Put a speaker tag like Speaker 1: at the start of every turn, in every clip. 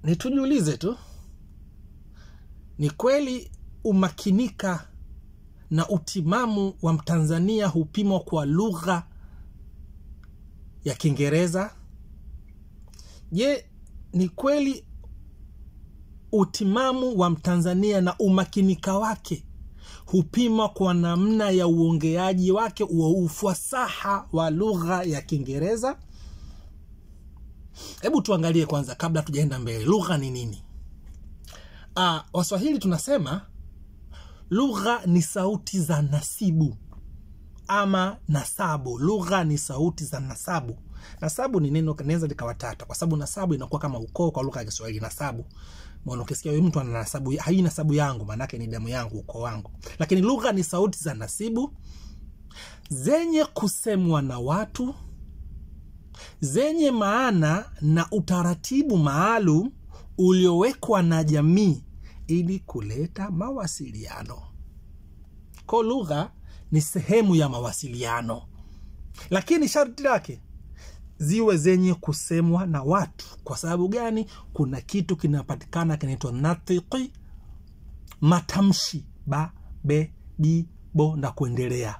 Speaker 1: Nitujiulize tu, ni kweli umakinika na utimamu wa Mtanzania hupimwa kwa lugha ya Kiingereza? Je, ni kweli utimamu wa Mtanzania na umakinika wake hupimwa kwa namna ya uongeaji wake wa ufasaha wa lugha ya Kiingereza? Hebu tuangalie kwanza kabla tujaenda mbele, lugha ni nini? Waswahili tunasema lugha ni sauti za nasibu ama nasabu. Lugha ni sauti za nasabu. Nasabu ni neno kanaweza likawatata kwa sababu nasabu inakuwa kama ukoo kwa lugha ya Kiswahili. Nasabu, mbona ukisikia wewe mtu ana nasabu, hii nasabu yangu, maana yake ni damu yangu, ukoo wangu. Lakini lugha ni sauti za nasibu zenye kusemwa na watu, zenye maana na utaratibu maalum uliowekwa na jamii ili kuleta mawasiliano. Kwa lugha ni sehemu ya mawasiliano, lakini sharti lake ziwe zenye kusemwa na watu. Kwa sababu gani? Kuna kitu kinapatikana kinaitwa nathiqi, matamshi ba, be, bi, bo na kuendelea.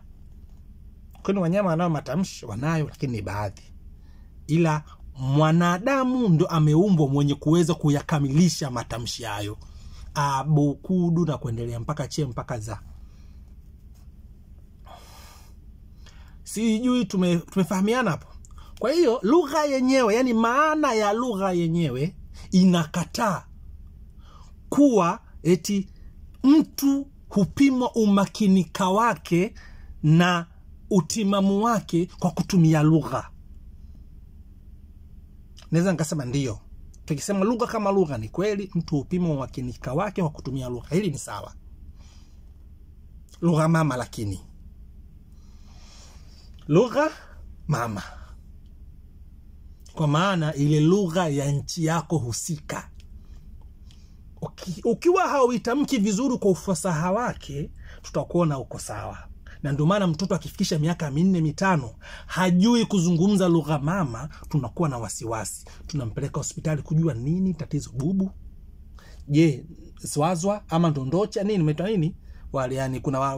Speaker 1: Kuna wanyama wanao matamshi, wanayo, lakini ni baadhi. Ila mwanadamu ndo ameumbwa mwenye kuweza kuyakamilisha matamshi hayo. Abu, kudu na kuendelea mpaka che mpaka za. Sijui tumefahamiana hapo. Kwa hiyo lugha yenyewe, yani maana ya lugha yenyewe inakataa kuwa eti mtu hupimwa umakinika wake na utimamu wake kwa kutumia lugha. Naweza nikasema ndio. Tukisema lugha kama lugha, ni kweli mtu hupimwa umakinika wake kwa kutumia lugha. Hili ni sawa. Lugha mama, lakini lugha mama kwa maana ile lugha ya nchi yako husika. Ukiwa hauitamki vizuri kwa ufasaha wake, tutakuona uko sawa. Na ndio maana mtoto akifikisha miaka 4, 5 hajui kuzungumza lugha mama, tunakuwa na wasiwasi. Tunampeleka hospitali kujua nini tatizo. Bubu, je, swazwa ama ndondocha nini, umeitwa nini? Wale yani kuna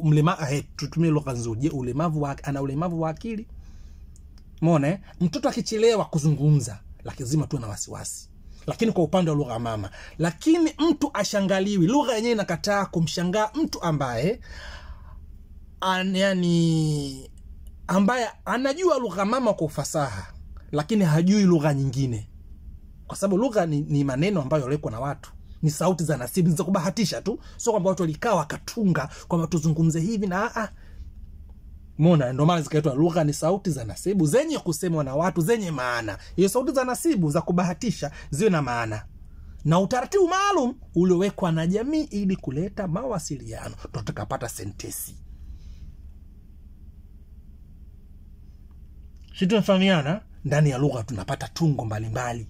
Speaker 1: mlemavu, tutumie lugha nzuri. Je, ulemavu wake, ana ulemavu wa akili? Muone, mtoto akichelewa kuzungumza lazima tuwe na wasiwasi. Lakini kwa upande wa lugha mama, lakini mtu ashangaliwi. Lugha yenyewe inakataa kumshangaa mtu ambaye ambaye anajua lugha mama kwa ufasaha lakini hajui lugha nyingine. Kwa sababu lugha ni maneno ambayo yalikuwa na watu, ni sauti za nasibu za kubahatisha tu, sio kwamba watu walikaa wakatunga kwamba tuzungumze hivi na Mona, ndio maana zikaitwa lugha ni sauti za nasibu zenye kusemwa na watu, zenye maana. Hiyo sauti za nasibu za kubahatisha ziwe na maana na utaratibu maalum uliowekwa na jamii ili kuleta mawasiliano. Tutakapata sentensi. Sisi tunafahamiana, ndani ya lugha tunapata tungo mbalimbali.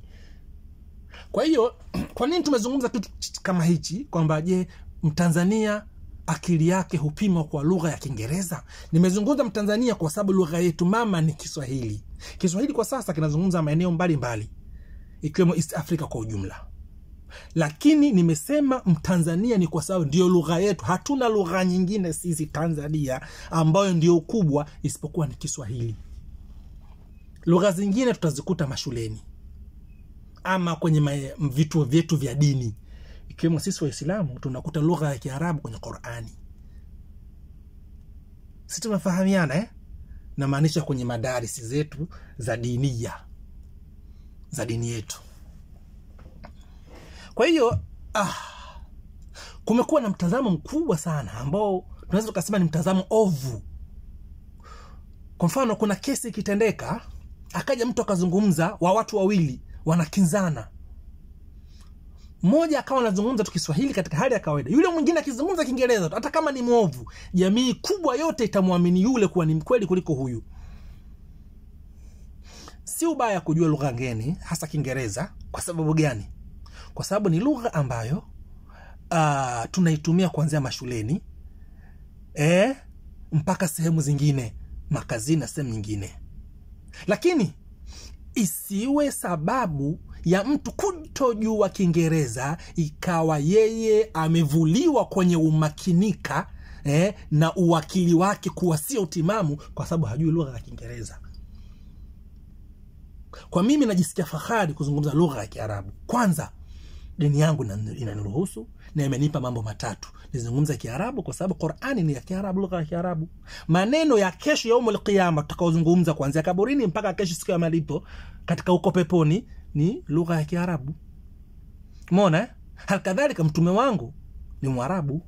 Speaker 1: Kwa hiyo, kwa nini tumezungumza kitu kama hichi kwamba je, Mtanzania akili yake hupimwa kwa lugha ya Kiingereza? Nimezungumza Mtanzania kwa sababu lugha yetu mama ni Kiswahili. Kiswahili kwa sasa kinazungumza maeneo mbalimbali ikiwemo East Africa kwa ujumla. Lakini nimesema Mtanzania ni kwa sababu ndio lugha yetu. Hatuna lugha nyingine sisi Tanzania ambayo ndio kubwa isipokuwa ni Kiswahili. Lugha zingine tutazikuta mashuleni ama kwenye vituo vyetu vya dini. Ikiwemo sisi Waislamu tunakuta lugha ya Kiarabu kwenye Qur'ani. Sisi tunafahamiana na maanisha kwenye madarisi zetu za diniya, za dini yetu. Kwa hiyo kumekuwa na mtazamo mkubwa sana ambao tunaweza kusema ni mtazamo ovu. Kwa mfano, kuna kesi ikitendeka, akaja mtu akazungumza wa watu wawili wanakinzana. Mmoja akawa anazungumza tu Kiswahili katika hali ya kawaida, yule mwingine akizungumza Kiingereza, hata kama ni mwovu, jamii kubwa yote itamwamini yule kuwa ni mkweli kuliko huyu. Si ubaya kujua lugha ngeni, hasa Kiingereza. Kwa sababu gani? Kwa sababu ni lugha ambayo tunaitumia kuanzia mashuleni mpaka sehemu zingine, makazini na sehemu nyingine. Lakini isiwe sababu ya mtu kutojua Kiingereza ikawa yeye amevuliwa kwenye umakinika na uwakili wake kuwa sio utimamu kwa sababu hajui lugha ya Kiingereza. Kwa mimi najisikia fahari kuzungumza lugha ya Kiarabu. Kwanza, dini yangu inaniruhusu na imenipa mambo matatu. Nizungumza Kiarabu kwa sababu Qur'ani ni ya Kiarabu, lugha ya Kiarabu. Maneno ya kesho yaumul qiyama tutakaozungumza kuanzia kaburini mpaka kesho siku ya malipo katika uko peponi ni lugha ya Kiarabu. Umeona? Halikadhalika mtume wangu ni Mwarabu.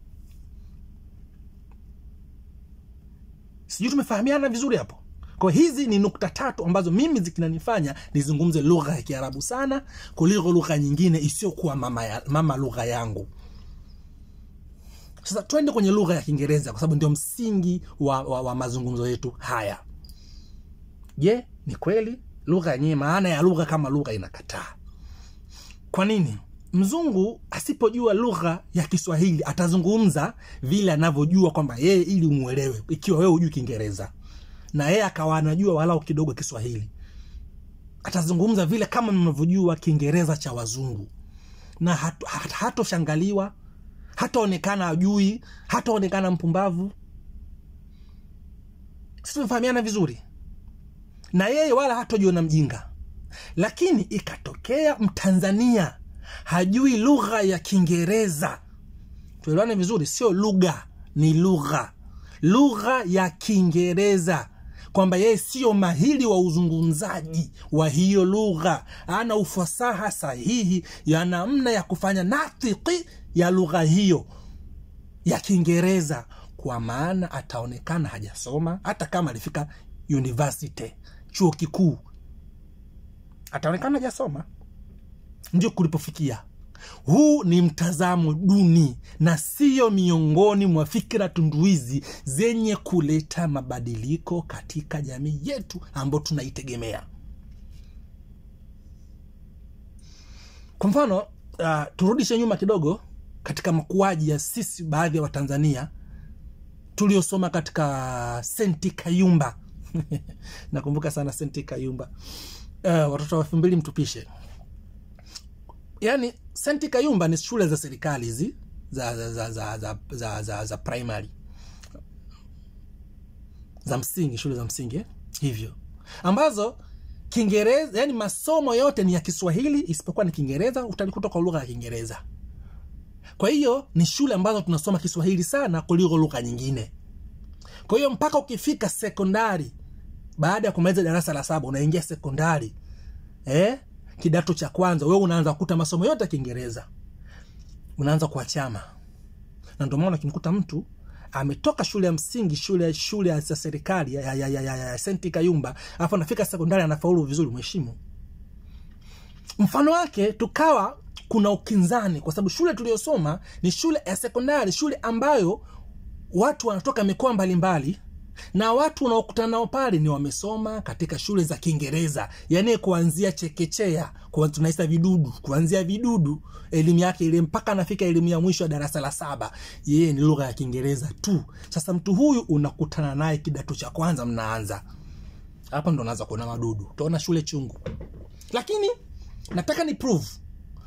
Speaker 1: Sijui tumefahamiana vizuri hapo. Kwa hizi ni nukta tatu ambazo mimi zikinanifanya nizungumze lugha ya Kiarabu sana kuliko lugha nyingine isiyokuwa mama lugha yangu. Sasa twende kwenye lugha ya Kiingereza kwa sababu ndio msingi wa mazungumzo yetu haya. Je, ni kweli lugha yenyewe maana ya lugha kama lugha inakataa? Kwa nini? Mzungu asipojua lugha ya Kiswahili atazungumza vile anavyojua kwamba yeye ili umuelewe ikiwa wewe hujui Kiingereza. Na yeye akawa anajua walau kidogo Kiswahili. Atazungumza vile kama mnavyojua Kiingereza cha wazungu. Na hatoshangaliwa, hataonekana ajui, hataonekana mpumbavu. Sisi tumefahamiana vizuri. Na yeye wala hatojiona mjinga. Lakini ikatokea Mtanzania hajui lugha ya Kiingereza. Tuelewane vizuri, sio lugha, ni lugha. Lugha ya Kiingereza. Kwamba yeye sio mahiri wa uzungumzaji wa hiyo lugha, ana ufasaha sahihi ya namna ya kufanya natiki ya lugha hiyo ya Kiingereza, kwa maana ataonekana hajasoma. Hata kama alifika university, chuo kikuu, ataonekana hajasoma. Ndio kulipofikia. Huu ni mtazamo duni na sio miongoni mwa fikra tunduizi zenye kuleta mabadiliko katika jamii yetu ambayo tunaitegemea. Kwa mfano, turudishe nyuma kidogo katika makuaji ya sisi baadhi ya Watanzania tuliosoma katika Senti Kayumba. Nakumbuka sana Senti Kayumba. Watoto wa 2000 mtupishe. Yani Senti Kayumba ni shule za serikali hizi za primary, za msingi, shule za msingi hivyo, ambazo Kiingereza, yani masomo yote ni ya Kiswahili isipokuwa ni Kiingereza, utalikuta kwa lugha ya Kiingereza. Kwa hiyo ni shule ambazo tunasoma Kiswahili sana kuliko lugha nyingine. Kwa hiyo mpaka ukifika sekondari, baada ya kumaliza darasa la 7 unaingia sekondari, kidato cha kwanza, wewe unaanza kukuta masomo yote ya Kiingereza. Unaanza kuachama. Na ndio maana ukimkuta mtu ametoka shule ya msingi, shule ya serikali ya Senti Kayumba, afa anafika sekondari anafaulu vizuri, mheshimu. Mfano wake tukawa kuna ukinzani kwa sababu shule tuliyosoma ni shule ya sekondari, shule ambayo watu wanatoka mikoa mbalimbali na watu unaokutana nao pale ni wamesoma katika shule za Kiingereza, yani kuanzia chekechea, kwa tunaita vidudu, kuanzia vidudu elimu yake ile mpaka anafika elimu ya mwisho ya darasa la 7, yeye ni lugha ya Kiingereza tu. Sasa mtu huyu unakutana naye kidato cha kwanza, mnaanza hapa ndo unaanza kuona madudu, utaona shule chungu. Lakini nataka ni prove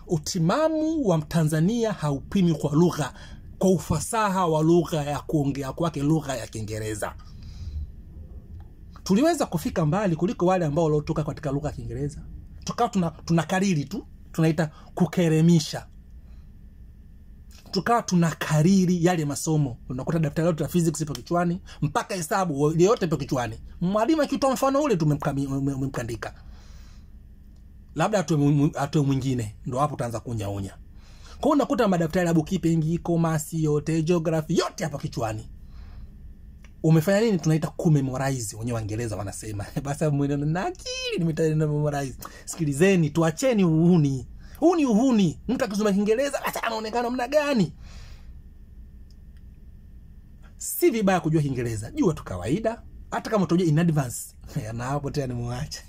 Speaker 1: utimamu wa Mtanzania haupimi kwa lugha, kwa ufasaha wa lugha ya kuongea kwake lugha ya Kiingereza. Tuliweza kufika mbali kuliko wale ambao waliotoka katika lugha ya Kiingereza. Tukawa tunakariri tu, tunaita kukeremisha. Tukawa tunakariri yale masomo. Unakuta daftari letu la physics ipo kichwani, mpaka hesabu yote ipo kichwani. Mwalimu akitoa mfano ule tumemkandika. Labda atoe mwingine, ndio hapo utaanza kunyaonya. Kwa hiyo unakuta madaftari ya bookkeeping, commerce yote, geography yote hapa kichwani. Umefanya nini? Tunaita kumemorize, wenyewe Waingereza wanasema. Basi mwenendo na akili nimetana memorize. Sikilizeni, tuacheni uhuni. Uhuni. Mtu akisoma Kiingereza hata anaonekana mna gani? Si vibaya kujua Kiingereza, jua tu kawaida, hata kama utojua in advance. Na hapo tena nimuache.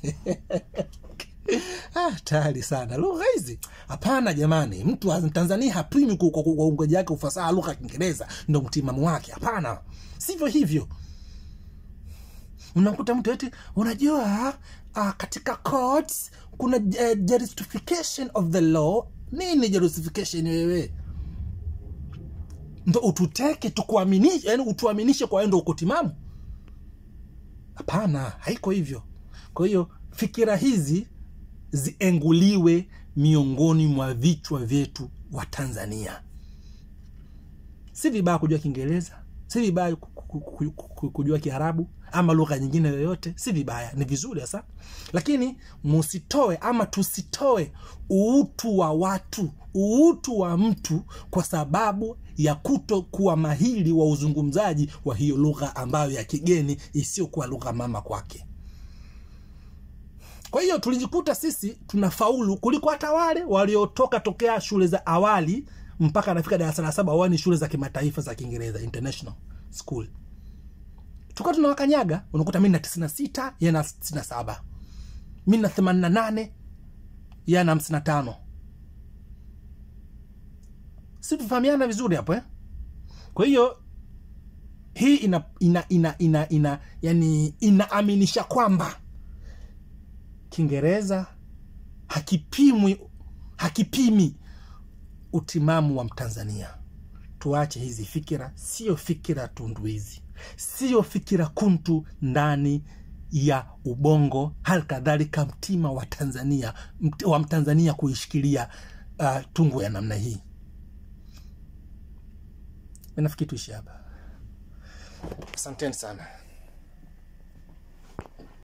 Speaker 1: Tayari sana lugha hizi. Hapana jamani, mtu wa Tanzania hapimi kwa ungoja yake ufasaha lugha ya Kiingereza ndio mtimamu wake. Hapana, sivyo hivyo. Unakuta mtu eti unajua katika courts kuna justification of the law. Nini justification wewe? Ndo ututeke tukuaminishe, yani utuaminishe kwa endo uko timamu? Hapana, haiko hivyo. Kwa hiyo fikira hizi zienguliwe miongoni mwa vichwa vyetu wa Tanzania. Si vibaya kujua Kiingereza, si vibaya kujua Kiarabu ama lugha nyingine yoyote, si vibaya, ni vizuri hasa. Lakini musitoe ama tusitoe uutu wa watu, uutu wa mtu kwa sababu ya kutokuwa mahiri wa uzungumzaji wa hiyo lugha ambayo ya kigeni isiyokuwa lugha mama kwake. Kwa hiyo tulijikuta sisi tunafaulu kuliko hata wale waliotoka tokea shule za awali mpaka anafika darasa la 7 wao ni shule za kimataifa za Kiingereza, international school. Tukao tunawakanyaga, unakuta mimi na 96, yeye na 67. Mimi na 88, yeye na 55. Sisi tufahamiana vizuri hapo Kwa hiyo hii yani inaaminisha kwamba Kiingereza hakipimi utimamu wa Mtanzania. Tuache hizi fikira, sio fikira tunduizi, sio fikira kuntu ndani ya ubongo, halikadhalika mtima wa Tanzania, wa Mtanzania kuishikilia tungu ya namna hii. Nafikiri tuishi hapa. Asanteni sana.